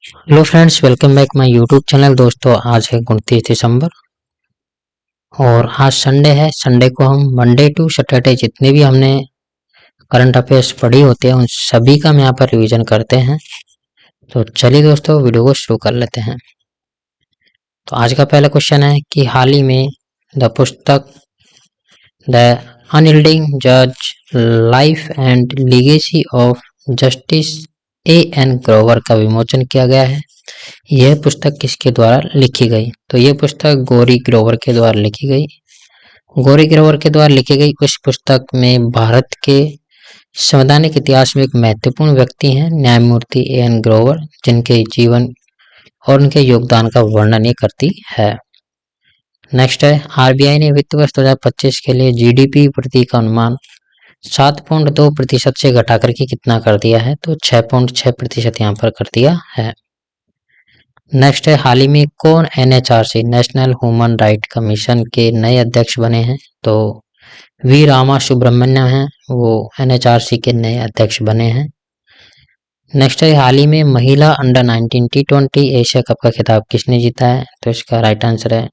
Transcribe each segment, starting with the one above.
Hello friends, welcome back my YouTube channel. दोस्तों, आज है 29 दिसंबर और आज संडे है। संडे को हम मंडे टू सैटरडे जितने भी हमने करंट अफेयर्स पढ़ी होते हैं उन सभी का हम यहाँ पर रिवीजन करते हैं। तो चलिए दोस्तों, वीडियो को शुरू कर लेते हैं। तो आज का पहला क्वेश्चन है कि हाल ही में द पुस्तक द अनयील्डिंग जज life and legacy of justice A.N. Grover का विमोचन किया गया है। यह पुस्तक किसके द्वारा लिखी गई? तो यह पुस्तक गौरी ग्रोवर के द्वारा लिखी गई। गौरी ग्रोवर के द्वारा लिखी गई उस पुस्तक में भारत के संवैधानिक इतिहास में एक महत्वपूर्ण व्यक्ति हैं न्यायमूर्ति A.N. ग्रोवर, जिनके जीवन और उनके योगदान का वर्णन ये करती है। नेक्स्ट है, आरबीआई ने वित्त वर्ष 2025 के लिए जीडीपी वृद्धि का अनुमान 7.2% से घटाकर के कितना कर दिया है? तो 6.6% यहाँ पर कर दिया है। नेक्स्ट है, हाल ही में कौन NHRC national human right commission के नए अध्यक्ष बने हैं? तो वी रामा सुब्रमण्यम हैं, वो NHRC के नए अध्यक्ष बने हैं। नेक्स्ट है, हाल ही में महिला अंडर 19 T20 एशिया कप का खिताब किसने जीता है? तो इसका राइट आंसर है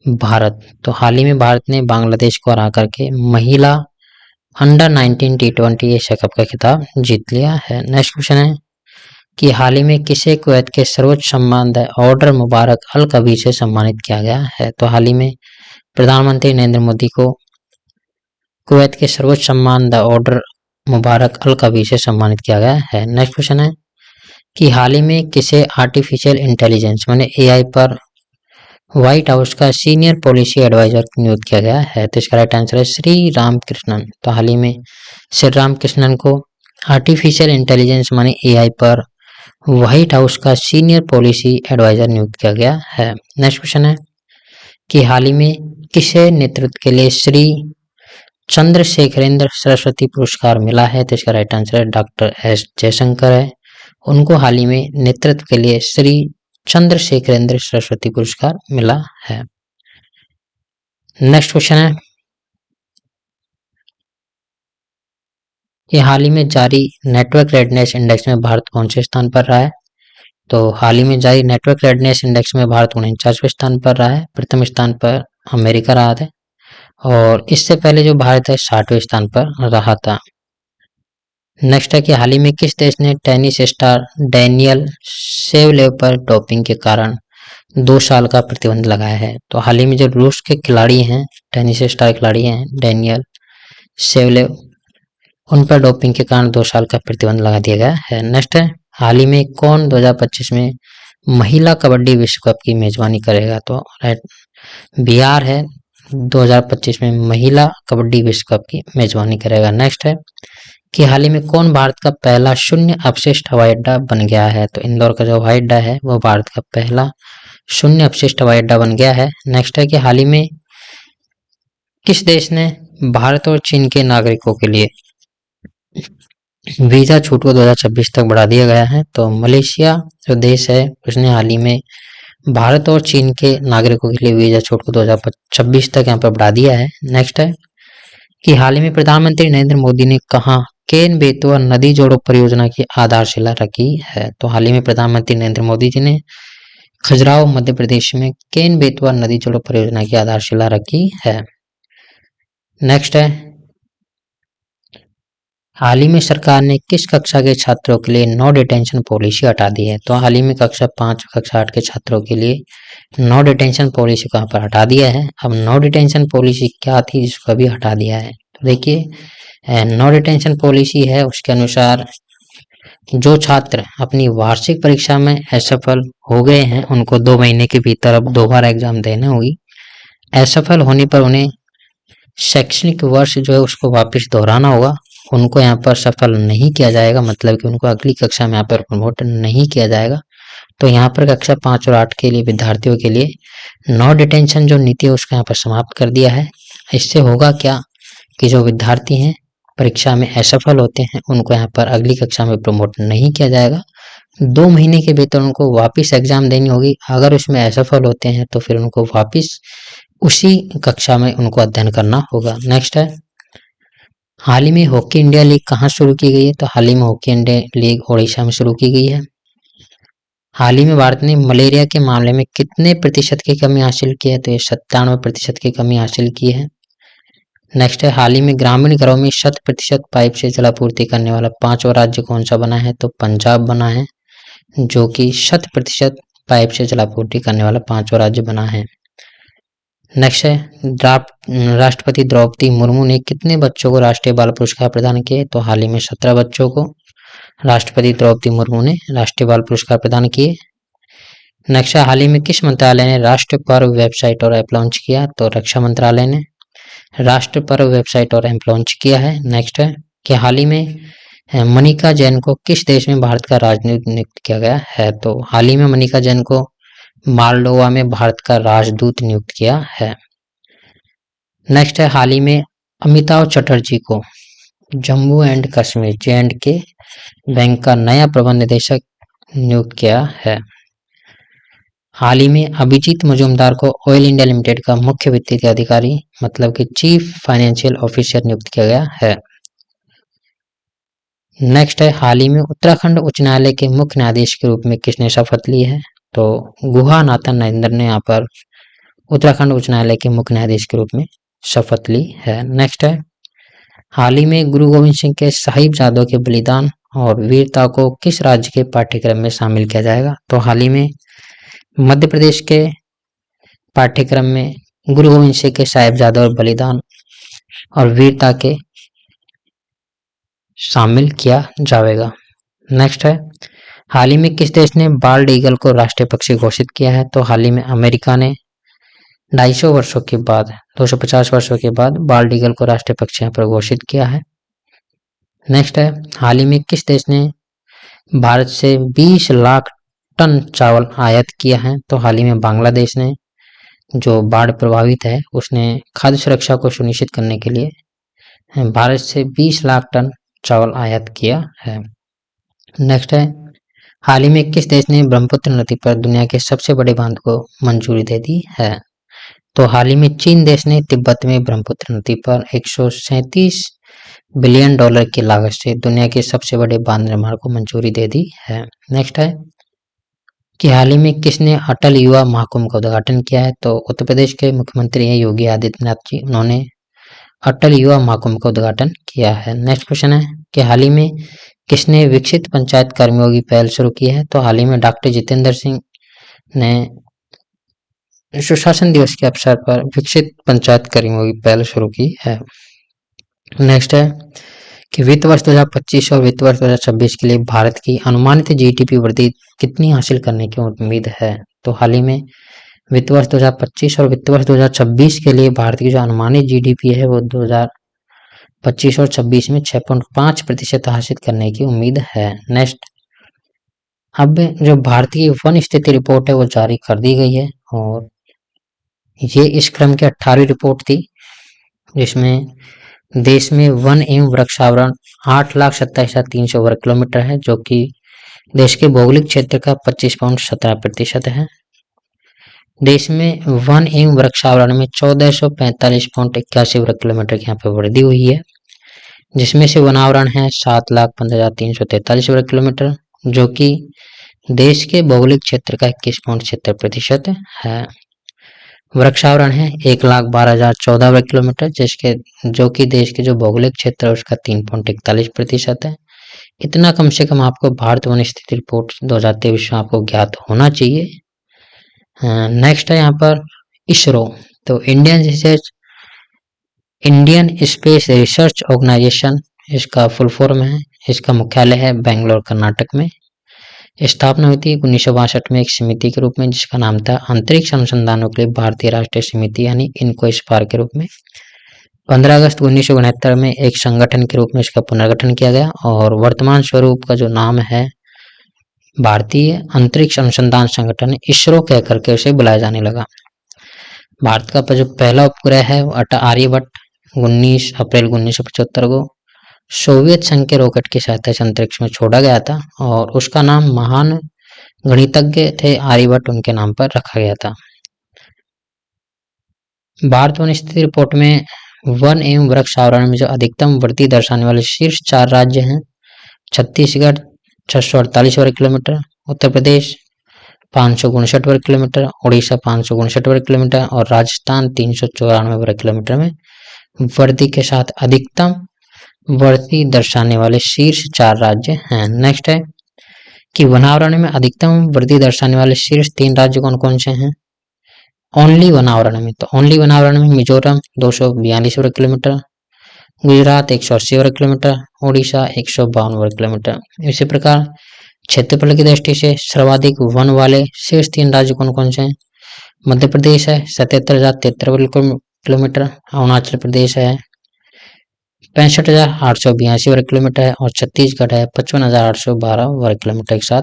भारत। तो हाल ही में भारत ने बांग्लादेश को हरा करके महिला अंडर 19 T20 एशिया कप का खिताब जीत लिया है। नेक्स्ट क्वेश्चन है कि हाल ही में किसे कुवैत के सर्वोच्च सम्मान द ऑर्डर मुबारक अल कबीर से सम्मानित किया गया है? तो हाल ही में प्रधानमंत्री नरेंद्र मोदी को कुवैत के सर्वोच्च सम्मान द ऑर्डर मुबारक अल कबीर से सम्मानित किया गया है। नेक्स्ट क्वेश्चन है कि हाल ही में किसे आर्टिफिशियल इंटेलिजेंस माने AI पर व्हाइट हाउस का सीनियर पॉलिसी एडवाइजर नियुक्त किया गया है? तो इसका राइट आंसर है श्री रामकृष्णन। तो हाल ही में श्री रामकृष्णन को आर्टिफिशियल इंटेलिजेंस माने AI पर व्हाइट हाउस का सीनियर पॉलिसी एडवाइजर नियुक्त किया गया है। नेक्स्ट क्वेश्चन है कि हाल ही में किसे नेतृत्व के लिए श्री चंद्रशेखरेंद्र सरस्वती पुरस्कार मिला है? तो इसका राइट आंसर है डॉक्टर S जयशंकर है। उनको हाल ही में नेतृत्व के लिए श्री चंद्रशेखरेंद्र सरस्वती पुरस्कार मिला है। नेक्स्ट क्वेश्चन है कि हाल ही में जारी नेटवर्क रेडनेस इंडेक्स में भारत कौन से स्थान पर रहा है? तो हाल ही में जारी नेटवर्क रेडनेस इंडेक्स में भारत 49वें स्थान पर रहा है। प्रथम स्थान पर अमेरिका रहा था और इससे पहले जो भारत है 60वें स्थान पर रहा था। नेक्स्ट है कि हाल ही में किस देश ने टेनिस स्टार डेनियल शेवलेव पर डोपिंग के कारण 2 साल का प्रतिबंध लगाया है? तो हाल ही में जो रूस के खिलाड़ी हैं, टेनिस स्टार खिलाड़ी हैं डेनियल शेवलेव, उन पर डोपिंग के कारण 2 साल का प्रतिबंध लगा दिया गया है। नेक्स्ट है, हाल ही में कौन 2025 में महिला कबड्डी विश्व कप की मेजबानी करेगा? तो बिहार है 2025 में महिला कबड्डी विश्व कप की मेजबानी करेगा। नेक्स्ट है कि हाल ही में कौन भारत का पहला शून्य अपशिष्ट हवाई अड्डा बन गया है? तो इंदौर का जो हवाई अड्डा है वो भारत का पहला शून्य अपशिष्ट हवाई अड्डा बन गया है। नेक्स्ट है कि हाल ही में किस देश ने भारत और चीन के नागरिकों के लिए वीजा छूट को 2026 तक बढ़ा दिया गया है? तो मलेशिया जो देश है उसने हाल ही में भारत और चीन के नागरिकों के लिए वीजा छूट को 2026 तक यहाँ पर बढ़ा दिया है। नेक्स्ट है कि हाल ही में प्रधानमंत्री नरेंद्र मोदी ने कहाँ केन बेतवा नदी जोड़ो परियोजना की आधारशिला रखी है? तो हाल ही में प्रधानमंत्री नरेंद्र मोदी जी ने खजुराहो मध्य प्रदेश में केन बेतवा नदी जोड़ो परियोजना की आधारशिला रखी है। नेक्स्ट है, हाल ही में सरकार ने किस कक्षा के छात्रों के लिए नो डिटेंशन पॉलिसी हटा दी है? तो हाल ही में कक्षा 5 कक्षा 8 के छात्रों के लिए नो डिटेंशन पॉलिसी को यहाँ पर हटा दिया है। अब नो डिटेंशन पॉलिसी क्या थी जिसको अभी हटा दिया है? तो देखिए, नो डिटेंशन पॉलिसी है उसके अनुसार जो छात्र अपनी वार्षिक परीक्षा में असफल हो गए हैं उनको 2 महीने के भीतर अब 2 बार एग्जाम देने होगी। असफल होने पर उन्हें शैक्षणिक वर्ष जो है उसको वापस दोहराना होगा। उनको यहाँ पर सफल नहीं किया जाएगा, मतलब कि उनको अगली कक्षा में यहाँ पर प्रमोट नहीं किया जाएगा। तो यहाँ पर कक्षा 5 और 8 के लिए विद्यार्थियों के लिए नो डिटेंशन जो नीति है उसको यहाँ पर समाप्त कर दिया है। इससे होगा क्या कि जो विद्यार्थी हैं परीक्षा में असफल होते हैं उनको यहाँ पर अगली कक्षा में प्रमोट नहीं किया जाएगा। 2 महीने के भीतर उनको वापस एग्जाम देनी होगी। अगर उसमें असफल होते हैं तो फिर उनको वापस उसी कक्षा में उनको अध्ययन करना होगा। नेक्स्ट है, हाल ही में हॉकी इंडिया लीग कहाँ शुरू की गई है? तो हाल ही में हॉकी इंडिया लीग ओडिशा में शुरू की गई है। हाल ही में भारत ने मलेरिया के मामले में कितने प्रतिशत की कमी हासिल की है? तो ये 97% की कमी हासिल की है। नेक्स्ट है, हाल ही में ग्रामीण घरों में 100% पाइप से जलापूर्ति करने वाला 5वां राज्य कौन सा बना है? तो पंजाब बना है, जो कि 100% पाइप से जलापूर्ति करने वाला 5वां राज्य बना है। नेक्स्ट है, राष्ट्रपति द्रौपदी मुर्मू ने कितने बच्चों को राष्ट्रीय बाल पुरस्कार प्रदान किए? तो हाल ही में 17 बच्चों को राष्ट्रपति द्रौपदी मुर्मू ने राष्ट्रीय बाल पुरस्कार प्रदान किए। नेक्स्ट है, हाल ही में किस मंत्रालय ने राष्ट्र पर्व वेबसाइट और ऐप लॉन्च किया? तो रक्षा मंत्रालय ने राष्ट्र पर्व वेबसाइट और ऐप लॉन्च किया है। नेक्स्ट है कि हाल ही में मनिका जैन को किस देश में भारत का राजदूत नियुक्त किया गया है? तो हाल ही में मनिका जैन को मालडोवा में भारत का राजदूत नियुक्त किया है। नेक्स्ट है, हाल ही में अमिताभ चटर्जी को Jammu and Kashmir J&K bank का नया प्रबंध निदेशक नियुक्त किया है। हाल ही में अभिजीत मजूमदार को ऑयल इंडिया लिमिटेड का मुख्य वित्तीय अधिकारी मतलब कि चीफ फाइनेंशियल ऑफिसर नियुक्त किया गया है। नेक्स्ट है, हाल ही में उत्तराखंड उच्च न्यायालय के मुख्य न्यायाधीश के रूप में किसने शपथ ली है? तो गुहा नाथन नरेंद्र ने यहाँ पर उत्तराखंड उच्च न्यायालय के मुख्य न्यायाधीश के रूप में शपथ ली है। नेक्स्ट है, हाल ही में गुरु गोविंद सिंह के साहिबजादों के बलिदान और वीरता को किस राज्य के पाठ्यक्रम में शामिल किया जाएगा? तो हाल ही में मध्य प्रदेश के पाठ्यक्रम में गुरु गोविंद सिंह के साहिबजादों और बलिदान और वीरता के शामिल किया जाएगा। नेक्स्ट है, हाल ही में किस देश ने बाल्ड ईगल को राष्ट्रीय पक्षी घोषित किया है? तो हाल ही में अमेरिका ने 250 वर्षों के बाद 250 वर्षों के बाद बाल्ड ईगल को राष्ट्रीय पक्षी यहाँ पर घोषित किया है। नेक्स्ट है, हाल ही में किस देश ने भारत से 20 लाख टन चावल आयात किया है? तो हाल ही में बांग्लादेश ने, जो बाढ़ प्रभावित है, उसने खाद्य सुरक्षा को सुनिश्चित करने के लिए भारत से 20 लाख टन चावल आयात किया है। नेक्स्ट है, हाल ही में किस देश ने ब्रह्मपुत्र नदी पर दुनिया के सबसे बड़े बांध को मंजूरी दे दी है? तो हाल ही में चीन देश ने तिब्बत में ब्रह्मपुत्र नदी पर 137 बिलियन डॉलर की लागत से दुनिया के सबसे बड़े बांध निर्माण को मंजूरी दे दी है। नेक्स्ट है कि हाल ही में किसने अटल युवा महाकुंभ का उद्घाटन किया है? तो उत्तर प्रदेश के मुख्यमंत्री हैं योगी आदित्यनाथ जी, उन्होंने अटल युवा महाकुंभ का उद्घाटन किया है। नेक्स्ट क्वेश्चन है कि हाल ही में किसने विकसित पंचायत कर्मियों की पहल शुरू की है? तो हाल ही में डॉक्टर जितेंद्र सिंह ने सुशासन दिवस के अवसर पर विकसित पंचायत कर्मियों की पहल शुरू की है। नेक्स्ट है कि वित्त वर्ष 2025 और वित्त वर्ष 2026 के लिए भारत की अनुमानित जीडीपी वृद्धि कितनी हासिल करने की उम्मीद है? तो हाल ही में वित्त वर्ष 2025 और वित्त वर्ष 2026 के लिए भारत की जो अनुमानित जीडीपी है वो 2025 और 26 में 6.5% हासिल करने की उम्मीद है। नेक्स्ट, अब जो भारत की वन स्थिति रिपोर्ट है वो जारी कर दी गई है और ये इस क्रम की 18वीं रिपोर्ट थी, जिसमें देश में वन एवं वृक्षावरण 8,27,300 वर्ग किलोमीटर है, जो कि देश के भौगोलिक क्षेत्र का 25.17% है। देश में वन एवं वृक्षावरण में 1445.81 वर्ग किलोमीटर की यहाँ पर वृद्धि हुई है, जिसमें से वनावरण है 7,15,343 वर्ग किलोमीटर, जो कि देश के भौगोलिक क्षेत्र का 21.76% है। वृक्षावरण है 1,12,014 वर्ग किलोमीटर, जो कि देश के जो भौगोलिक क्षेत्र है उसका 3.41% है। इतना कम से कम आपको भारत वन स्थिति रिपोर्ट 2023 में आपको ज्ञात होना चाहिए। नेक्स्ट है यहाँ पर इसरो, तो इंडियन स्पेस रिसर्च ऑर्गेनाइजेशन इसका फुल फॉर्म है। इसका मुख्यालय है बेंगलोर कर्नाटक में। स्थापना हुई थी 1962 में एक समिति के रूप में, जिसका नाम था अंतरिक्ष अनुसंधानों के लिए भारतीय राष्ट्रीय समिति यानी इनकोस्पार के रूप में। 15 अगस्त 1969 में एक संगठन के रूप में इसका पुनर्गठन किया गया और वर्तमान स्वरूप का जो नाम है भारतीय अंतरिक्ष अनुसंधान संगठन इसरो कह करके उसे बुलाया जाने लगा। भारत का जो पहला उपग्रह है वो आर्यभट्ट 19 अप्रैल 1975 को सोवियत संघ के रॉकेट की सहायता से अंतरिक्ष में छोड़ा गया था और उसका नाम महान गणितज्ञ थे आर्यभट्ट, उनके नाम पर रखा गया था। भारत वन स्थिति रिपोर्ट में वन एवं वृक्ष आवरण में जो अधिकतम वृद्धि दर्शाने वाले शीर्ष 4 राज्य हैं छत्तीसगढ़ 648 वर्ग किलोमीटर, उत्तर प्रदेश 559 वर्ग किलोमीटर, उड़ीसा 559 वर्ग किलोमीटर और राजस्थान 394 वर्ग किलोमीटर में वृद्धि के साथ अधिकतम वृद्धि दर्शाने वाले शीर्ष 4 राज्य हैं। नेक्स्ट है कि वनावरण में अधिकतम वृद्धि दर्शाने वाले शीर्ष 3 राज्य कौन कौन से हैं। ओनली वनावरण में, तो ओनली वनावरण में मिजोरम 242 वर्ग किलोमीटर, गुजरात 180 वर्ग किलोमीटर, उड़ीसा 152 वर्ग किलोमीटर। इसी प्रकार क्षेत्रफल की दृष्टि से सर्वाधिक वन वाले शीर्ष 3 राज्य कौन कौन से हैं। मध्य प्रदेश है 77,073 वर्ग किलोमीटर, अरुणाचल प्रदेश है 65,882 वर्ग किलोमीटर है और छत्तीसगढ़ है 55,812 वर्ग किलोमीटर के साथ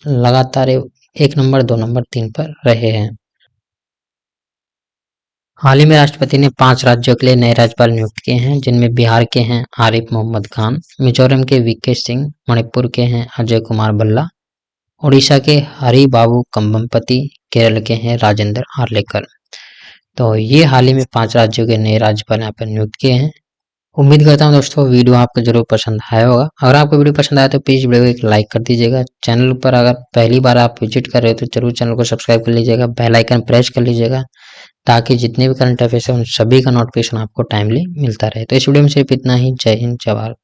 लगातार 1 नंबर 2 नंबर 3 पर रहे हैं। हाल ही में राष्ट्रपति ने 5 राज्यों के लिए नए राज्यपाल नियुक्त किए हैं, जिनमें बिहार के हैं आरिफ मोहम्मद खान, मिजोरम के वीके सिंह, मणिपुर के हैं अजय कुमार भल्ला, उड़ीसा के हरि बाबू कंबमपति, केरल के हैं राजेंद्र आर्लेकर। तो ये हाल ही में 5 राज्यों के नए राज्यपाल यहाँ पर नियुक्त किए हैं। उम्मीद करता हूँ दोस्तों वीडियो आपको जरूर पसंद आया होगा। अगर आपको वीडियो पसंद आया तो प्लीज वीडियो को एक लाइक कर दीजिएगा। चैनल पर अगर पहली बार आप विजिट कर रहे हो तो जरूर चैनल को सब्सक्राइब कर लीजिएगा, बेल आइकन प्रेस कर लीजिएगा ताकि जितने भी करंट अफेयर्स है उन सभी का नोटिफिकेशन आपको टाइमली मिलता रहे। तो इस वीडियो में सिर्फ इतना ही। जय हिंद, जय भारत।